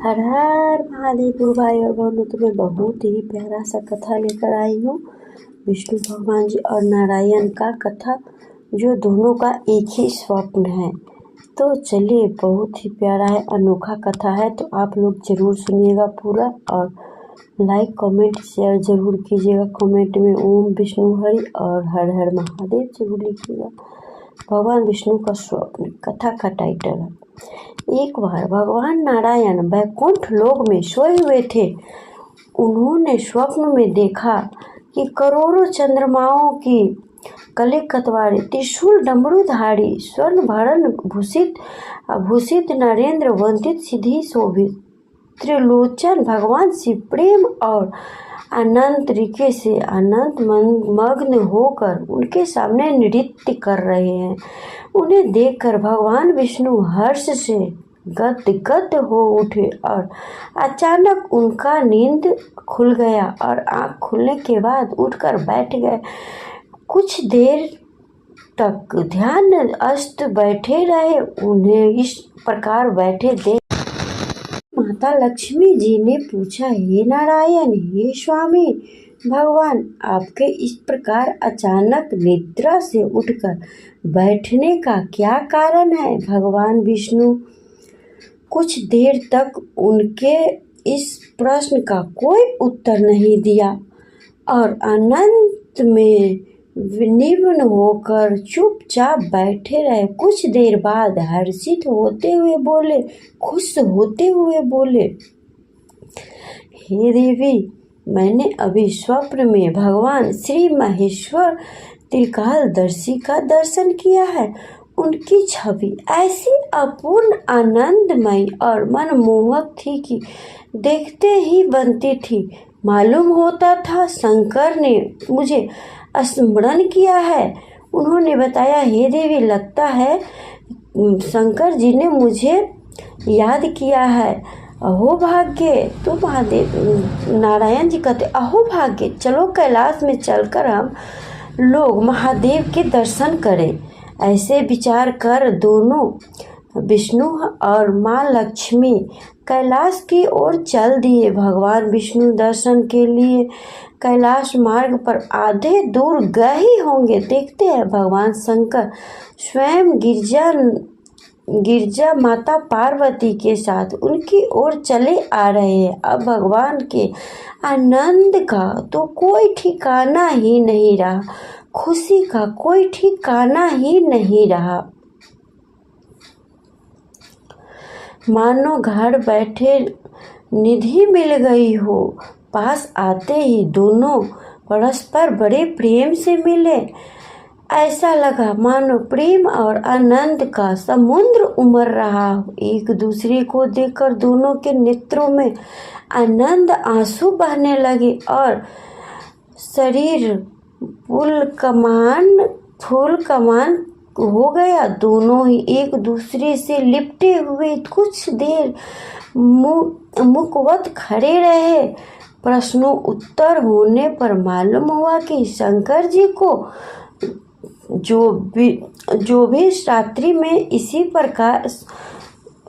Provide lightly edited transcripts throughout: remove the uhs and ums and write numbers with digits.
हर हर महादेव भाई और बहनों, तुम्हें बहुत ही प्यारा सा कथा लेकर आई हूँ। विष्णु भगवान जी और नारायण का कथा, जो दोनों का एक ही स्वप्न है। तो चलिए, बहुत ही प्यारा है, अनोखा कथा है। तो आप लोग जरूर सुनिएगा पूरा, और लाइक कमेंट शेयर जरूर कीजिएगा। कमेंट में ओम विष्णु हरि और हर हर महादेव जरूर लिखिएगा। भगवान विष्णु का स्वप्न, कथा का टाइटल है। एक बार भगवान नारायण वैकुंठ लोक में सोए हुए थे। उन्होंने स्वप्न में देखा कि करोड़ों चंद्रमाओं की कले कतवारे, त्रिशूल डमरूधारी, स्वर्ण भरण भूषित नरेंद्र वंदित सिद्धि शोभित त्रिलोचन भगवान शिव प्रेम और अनंत तरीके से अनंत मग्न होकर उनके सामने नृत्य कर रहे हैं। उन्हें देखकर भगवान विष्णु हर्ष से गदगद हो उठे और अचानक उनका नींद खुल गया और आँख खुलने के बाद उठकर बैठ गए। कुछ देर तक ध्यान अस्त बैठे रहे। उन्हें इस प्रकार बैठे देख माता लक्ष्मी जी ने पूछा, हे नारायण, हे स्वामी भगवान, आपके इस प्रकार अचानक निद्रा से उठकर बैठने का क्या कारण है? भगवान विष्णु कुछ देर तक उनके इस प्रश्न का कोई उत्तर नहीं दिया और अनंत में निम्न होकर चुपचाप बैठे रहे। कुछ देर बाद हर्षित होते हुए बोले, खुश होते हुए बोले, हे देवी, मैंने अभी स्वप्न में भगवान श्री महेश्वर त्रिकालदर्शी का दर्शन किया है। उनकी छवि ऐसी अपूर्ण, आनंदमयी और मनमोहक थी कि देखते ही बनती थी। मालूम होता था शंकर ने मुझे स्मरण किया है। उन्होंने बताया, हे देवी, लगता है शंकर जी ने मुझे याद किया है। अहो भाग्य! तो महादेव नारायण जी कहते, अहो भाग्य, चलो कैलाश में चलकर हम लोग महादेव के दर्शन करें। ऐसे विचार कर दोनों विष्णु और माँ लक्ष्मी कैलाश की ओर चल दिए। भगवान विष्णु दर्शन के लिए कैलाश मार्ग पर आधे दूर गए ही होंगे। देखते हैं भगवान शंकर स्वयं गिरजा माता पार्वती के साथ उनकी ओर चले आ रहे हैं। अब भगवान के आनंद का तो कोई ठिकाना ही नहीं रहा, खुशी का कोई ठिकाना ही नहीं रहा। मानो घर बैठे निधि मिल गई हो। पास आते ही दोनों परस्पर बड़े प्रेम से मिले। ऐसा लगा मानो प्रेम और आनंद का समुद्र उमड़ रहा हो। एक दूसरे को देखकर दोनों के नेत्रों में आनंद आंसू बहने लगे और शरीर फूल कमान हो गया। दोनों ही एक दूसरे से लिपटे हुए कुछ देर मुखवत खड़े रहे। प्रश्नों उत्तर होने पर मालूम हुआ कि शंकर जी को जो भी रात्रि में इसी प्रकार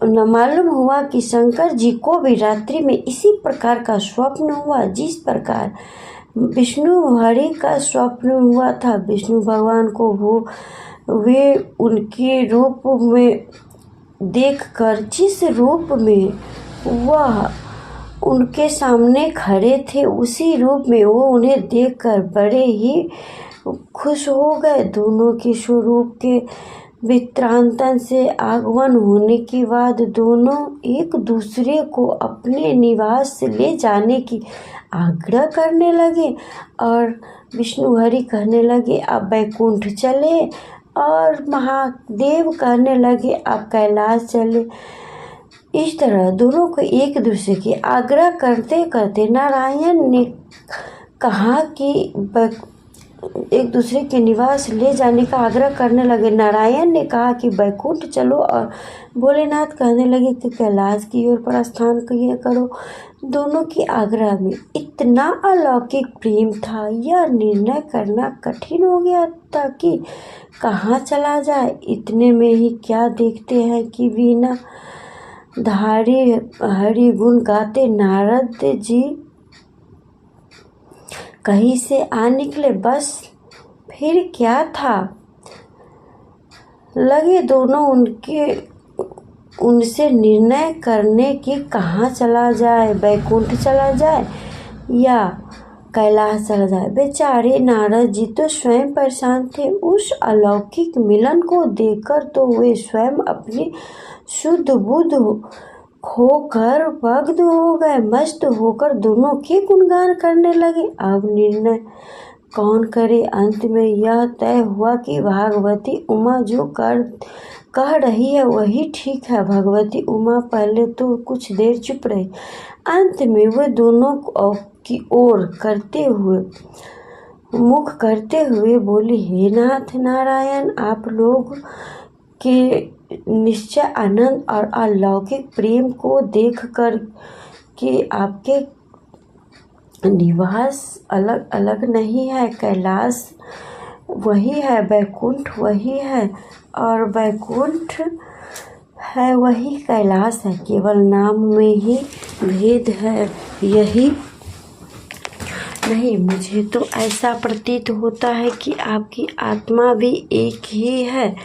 मालूम हुआ कि शंकर जी को भी रात्रि में इसी प्रकार का स्वप्न हुआ, जिस प्रकार विष्णु हरि का स्वप्न हुआ था। विष्णु भगवान को वे उनके रूप में देखकर, जिस रूप में वह उनके सामने खड़े थे, उसी रूप में वो उन्हें देखकर बड़े ही खुश हो गए। दोनों के स्वरूप के वित्रांतन से आगमन होने के बाद दोनों एक दूसरे को अपने निवास से ले जाने की आग्रह करने लगे और विष्णु हरि कहने लगे, आप बैकुंठ चले, और महादेव कहने लगे, आप कैलाश चले। इस तरह दोनों को एक दूसरे की आग्रह करते करते नारायण ने कहा कि एक दूसरे के निवास ले जाने का आग्रह करने लगे। नारायण ने कहा कि बैकुंठ चलो, और भोलेनाथ कहने लगे कि कैलाश की ओर प्रस्थान किया करो। दोनों की आग्रह में इतना अलौकिक प्रेम था, यह निर्णय करना कठिन हो गया था कि कहाँ चला जाए। इतने में ही क्या देखते हैं कि बिना धारी हरि गुण गाते नारद जी कहीं से आ निकले। बस फिर क्या था, लगे दोनों उनसे निर्णय करने कि कहाँ चला जाए, बैकुंठ चला जाए या कैलाश चला जाए। बेचारे नारद जी तो स्वयं परेशान थे। उस अलौकिक मिलन को देखकर तो वे स्वयं अपनी शुद्ध बुद्ध खोकर मग्न हो गए। मस्त होकर दोनों के गुणगान करने लगे। अब निर्णय कौन करे। अंत में यह तय हुआ कि भागवती उमा जो कह रही है वही ठीक है। भगवती उमा पहले तो कुछ देर चुप रही, अंत में वे दोनों की ओर मुख करते हुए बोली, हे नाथ नारायण, आप लोग के निश्चय आनंद और अलौकिक प्रेम को देखकर कि आपके निवास अलग अलग नहीं है। कैलाश वही है, बैकुंठ वही है और बैकुंठ है वही कैलाश है। केवल नाम में ही भेद है, यही नहीं। मुझे तो ऐसा प्रतीत होता है कि आपकी आत्मा भी एक ही है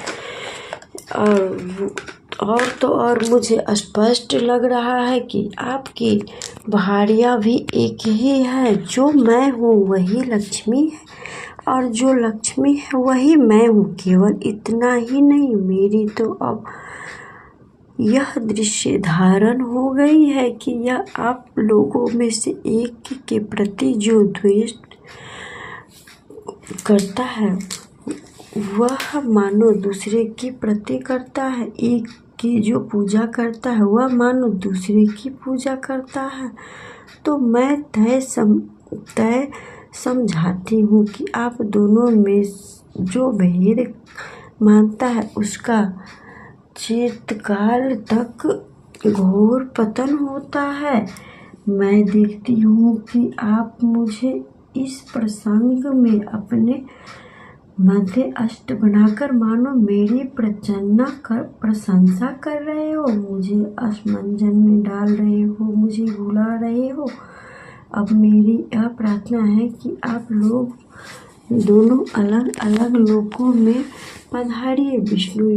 और मुझे स्पष्ट लग रहा है कि आपकी भार्या भी एक ही है। जो मैं हूँ वही लक्ष्मी है और जो लक्ष्मी है वही मैं हूँ। केवल इतना ही नहीं, मेरी तो अब यह दृश्य धारण हो गई है कि यह आप लोगों में से एक के प्रति जो द्वेष करता है वह मानो दूसरे के प्रति करता है। एक की जो पूजा करता है वह मानो दूसरे की पूजा करता है। तो मैं तय समझाती हूँ कि आप दोनों में जो भेद मानता है उसका चिरकाल तक घोर पतन होता है। मैं देखती हूँ कि आप मुझे इस प्रसंग में अपने मध्य अष्ट बनाकर मानो मेरी प्रशंसा कर रहे हो, मुझे असमंजन में डाल रहे हो, मुझे भुला रहे हो। अब मेरी यह प्रार्थना है कि आप लोग दोनों अलग अलग लोकों में पधारिए। विष्णु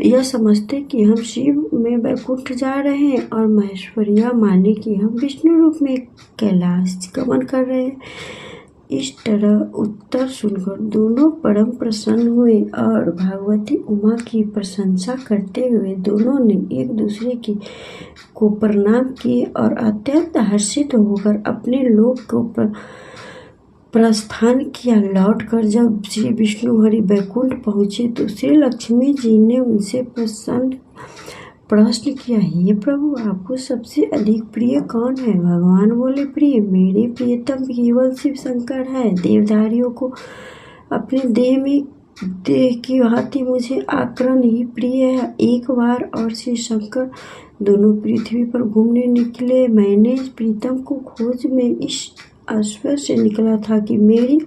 यह समझते कि हम शिव में बैकुंठ जा रहे हैं और महेश्वरिया माने कि हम विष्णु रूप में कैलाश गमन कर रहे हैं। इस तरह उत्तर सुनकर दोनों परम प्रसन्न हुए और भगवती उमा की प्रशंसा करते हुए दोनों ने एक दूसरे को प्रणाम किए और अत्यंत हर्षित होकर अपने लोक को प्रस्थान किया। लौटकर जब श्री विष्णु हरि बैकुंठ पहुँचे तो श्री लक्ष्मी जी ने उनसे प्रश्न किया, हे प्रभु, आपको सबसे अधिक प्रिय कौन है? भगवान बोले, प्रिय मेरे प्रियतम केवल शिव शंकर है। देवधारियों को अपने देह की भांति मुझे आकरण ही प्रिय है। एक बार और श्री शंकर दोनों पृथ्वी पर घूमने निकले। मैंने प्रीतम को खोज में इस आश्चर्य से निकला था कि मेरी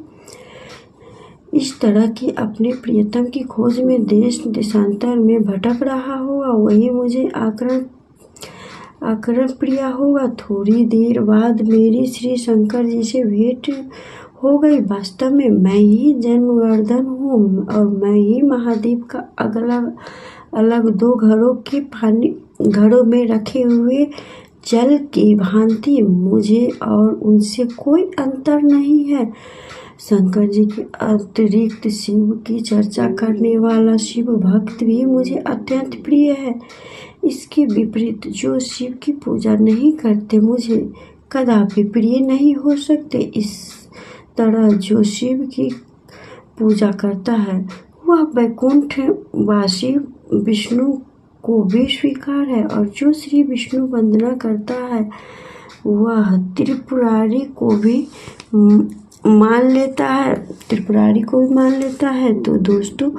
इस तरह की अपने प्रियतम की खोज में देश देशांतर में भटक रहा होगा, वही मुझे आकरण प्रिय होगा। थोड़ी देर बाद मेरी श्री शंकर जी से भेंट हो गई। वास्तव में मैं ही जन्मवर्धन हूँ और मैं ही महादेव का अलग दो घड़ों में रखे हुए जल की भांति मुझे और उनसे कोई अंतर नहीं है। शंकर जी के अतिरिक्त शिव की चर्चा करने वाला शिव भक्त भी मुझे अत्यंत प्रिय है। इसके विपरीत जो शिव की पूजा नहीं करते मुझे कदापि प्रिय नहीं हो सकते। इस तरह जो शिव की पूजा करता है वह वैकुंठ वासी विष्णु को भी स्वीकार है और जो श्री विष्णु वंदना करता है वह त्रिपुरारी को भी मान लेता है। तो दोस्तों,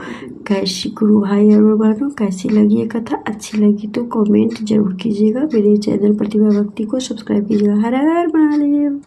कैसी गुरु भाई और बहनों कैसी लगी ये कथा? अच्छी लगी तो कमेंट जरूर कीजिएगा। मेरे चैनल प्रतिभा भक्ति को सब्सक्राइब कीजिएगा। हर हर महादेव।